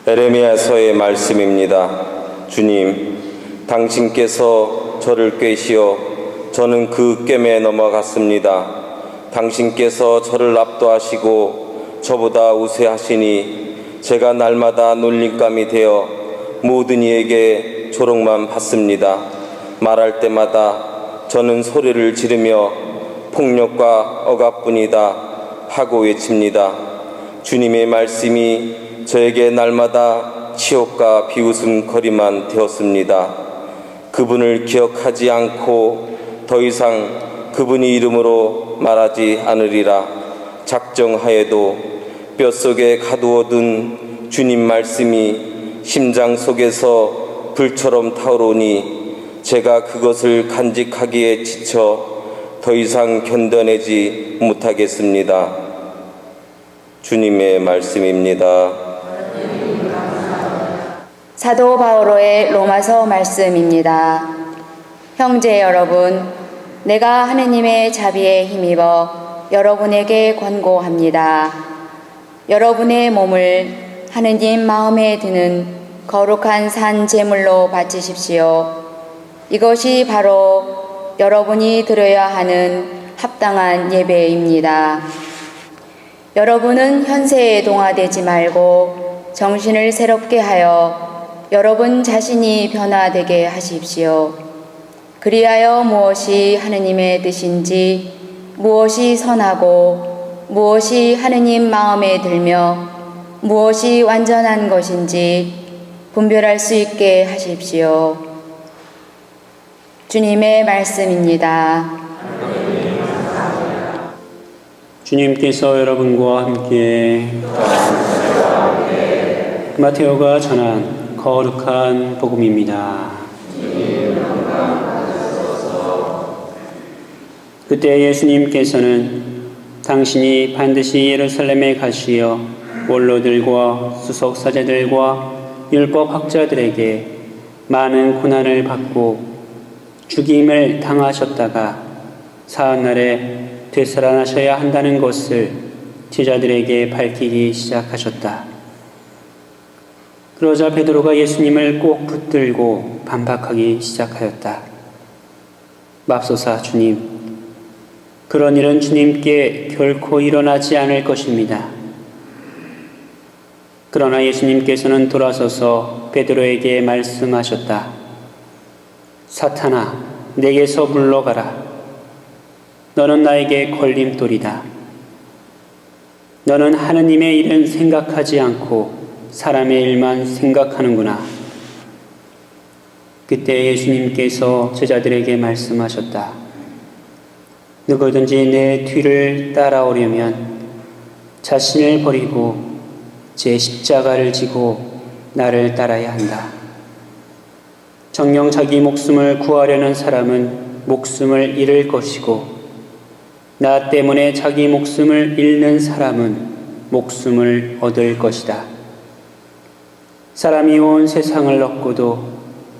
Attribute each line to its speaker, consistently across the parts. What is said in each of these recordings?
Speaker 1: 에레미야서의 말씀입니다. 주님, 당신께서 저를 꿰시어 저는 그 꿰매에 넘어갔습니다. 당신께서 저를 압도하시고 저보다 우세하시니 제가 날마다 놀림감이 되어 모든 이에게 조롱만 받습니다. 말할 때마다 저는 소리를 지르며 폭력과 억압뿐이다 하고 외칩니다. 주님의 말씀이 저에게 날마다 치욕과 비웃음거리만 되었습니다. 그분을 기억하지 않고 더 이상 그분의 이름으로 말하지 않으리라 작정하여도 뼛속에 가두어둔 주님 말씀이 심장 속에서 불처럼 타오르니 제가 그것을 간직하기에 지쳐 더 이상 견뎌내지 못하겠습니다. 주님의 말씀입니다.
Speaker 2: 사도 바오로의 로마서 말씀입니다. 형제 여러분, 내가 하느님의 자비에 힘입어 여러분에게 권고합니다. 여러분의 몸을 하느님 마음에 드는 거룩한 산 제물로 바치십시오. 이것이 바로 여러분이 드려야 하는 합당한 예배입니다. 여러분은 현세에 동화되지 말고 정신을 새롭게 하여 여러분 자신이 변화되게 하십시오. 그리하여 무엇이 하느님의 뜻인지, 무엇이 선하고 무엇이 하느님 마음에 들며 무엇이 완전한 것인지 분별할 수 있게 하십시오. 주님의 말씀입니다.
Speaker 3: 주님께서 여러분과 함께 마테오가 전한 거룩한 복음입니다. 그때 예수님께서는 당신이 반드시 예루살렘에 가시어 원로들과 수석사제들과 율법학자들에게 많은 고난을 받고 죽임을 당하셨다가 사흘날에 되살아나셔야 한다는 것을 제자들에게 밝히기 시작하셨다. 그러자 베드로가 예수님을 꼭 붙들고 반박하기 시작하였다. 맙소사 주님, 그런 일은 주님께 결코 일어나지 않을 것입니다. 그러나 예수님께서는 돌아서서 베드로에게 말씀하셨다. 사탄아, 내게서 물러가라. 너는 나에게 걸림돌이다. 너는 하느님의 일은 생각하지 않고 사람의 일만 생각하는구나. 그때 예수님께서 제자들에게 말씀하셨다. 누구든지 내 뒤를 따라오려면 자신을 버리고 제 십자가를 지고 나를 따라야 한다. 정녕 자기 목숨을 구하려는 사람은 목숨을 잃을 것이고 나 때문에 자기 목숨을 잃는 사람은 목숨을 얻을 것이다. 사람이 온 세상을 얻고도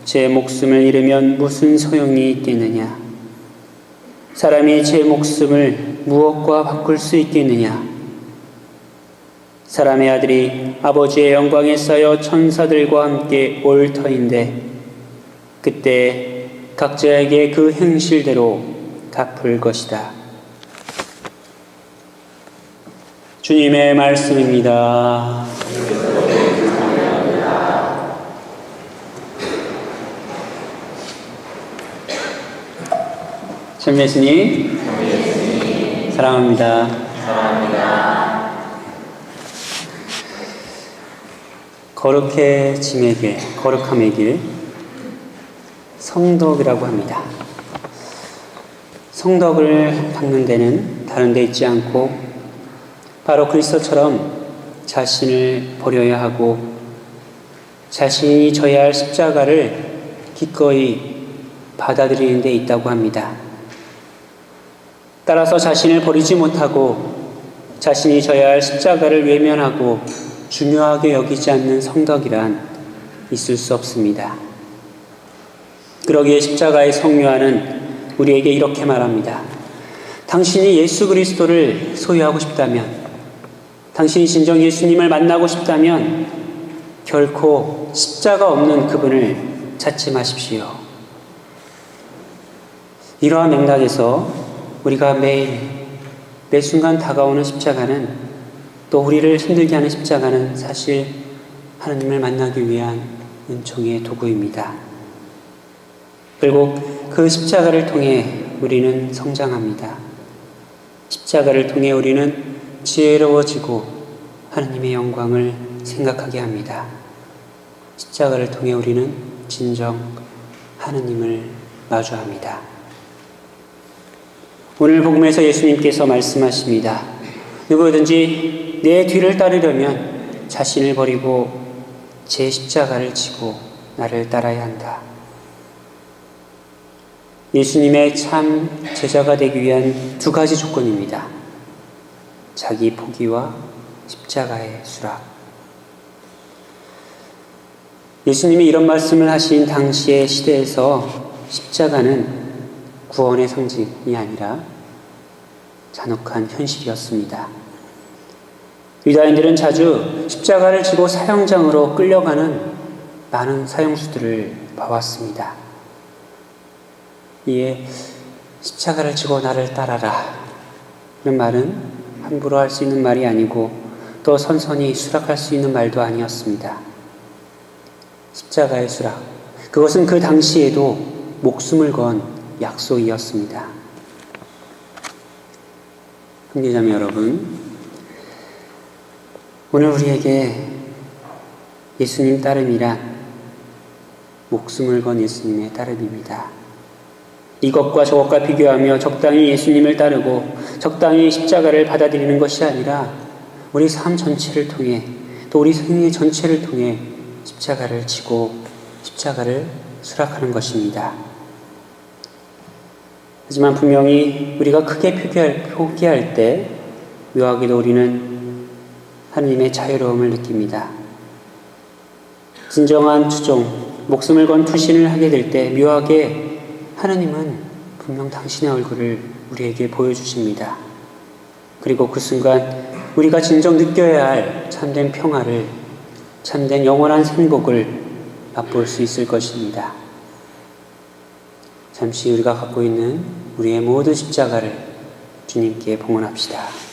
Speaker 3: 제 목숨을 잃으면 무슨 소용이 있겠느냐? 사람이 제 목숨을 무엇과 바꿀 수 있겠느냐? 사람의 아들이 아버지의 영광에 쌓여 천사들과 함께 올 터인데 그때 각자에게 그 행실대로 갚을 것이다. 주님의 말씀입니다. 참 예수님, 사랑합니다. 거룩해짐의 길, 거룩함의 길, 성덕이라고 합니다. 성덕을 닦는 데는 다른 데 있지 않고 바로 그리스도처럼 자신을 버려야 하고 자신이 져야 할 십자가를 기꺼이 받아들이는 데 있다고 합니다. 따라서 자신을 버리지 못하고 자신이 져야 할 십자가를 외면하고 중요하게 여기지 않는 성덕이란 있을 수 없습니다. 그러기에 십자가의 성묘하는 우리에게 이렇게 말합니다. 당신이 예수 그리스도를 소유하고 싶다면, 당신이 진정 예수님을 만나고 싶다면 결코 십자가 없는 그분을 찾지 마십시오. 이러한 맥락에서 우리가 매 순간 다가오는 십자가는, 또 우리를 힘들게 하는 십자가는 사실 하나님을 만나기 위한 은총의 도구입니다. 결국 그 십자가를 통해 우리는 성장합니다. 십자가를 통해 우리는 지혜로워지고 하나님의 영광을 생각하게 합니다. 십자가를 통해 우리는 진정 하나님을 마주합니다. 오늘 복음에서 예수님께서 말씀하십니다. 누구든지 내 뒤를 따르려면 자신을 버리고 제 십자가를 지고 나를 따라야 한다. 예수님의 참 제자가 되기 위한 두 가지 조건입니다. 자기 포기와 십자가의 수락. 예수님이 이런 말씀을 하신 당시의 시대에서 십자가는 구원의 상징이 아니라 잔혹한 현실이었습니다. 유다인들은 자주 십자가를 지고 사형장으로 끌려가는 많은 사형수들을 봐왔습니다. 이에 십자가를 지고 나를 따라라 이런 말은 함부로 할 수 있는 말이 아니고 또 선선히 수락할 수 있는 말도 아니었습니다. 십자가의 수락, 그것은 그 당시에도 목숨을 건 약속이었습니다. 형제자매 여러분, 오늘 우리에게 예수님 따름이란 목숨을 건 예수님의 따름입니다. 이것과 저것과 비교하며 적당히 예수님을 따르고 적당히 십자가를 받아들이는 것이 아니라 우리 삶 전체를 통해, 또 우리 생애 전체를 통해 십자가를 지고 십자가를 수락하는 것입니다. 하지만 분명히 우리가 크게 포기할 때 묘하게도 우리는 하나님의 자유로움을 느낍니다. 진정한 투종, 목숨을 건 투신을 하게 될 때 묘하게 하나님은 분명 당신의 얼굴을 우리에게 보여주십니다. 그리고 그 순간 우리가 진정 느껴야 할 참된 평화를, 참된 영원한 행복을 맛볼 수 있을 것입니다. 잠시 우리가 갖고 있는 우리의 모든 십자가를 주님께 봉헌합시다.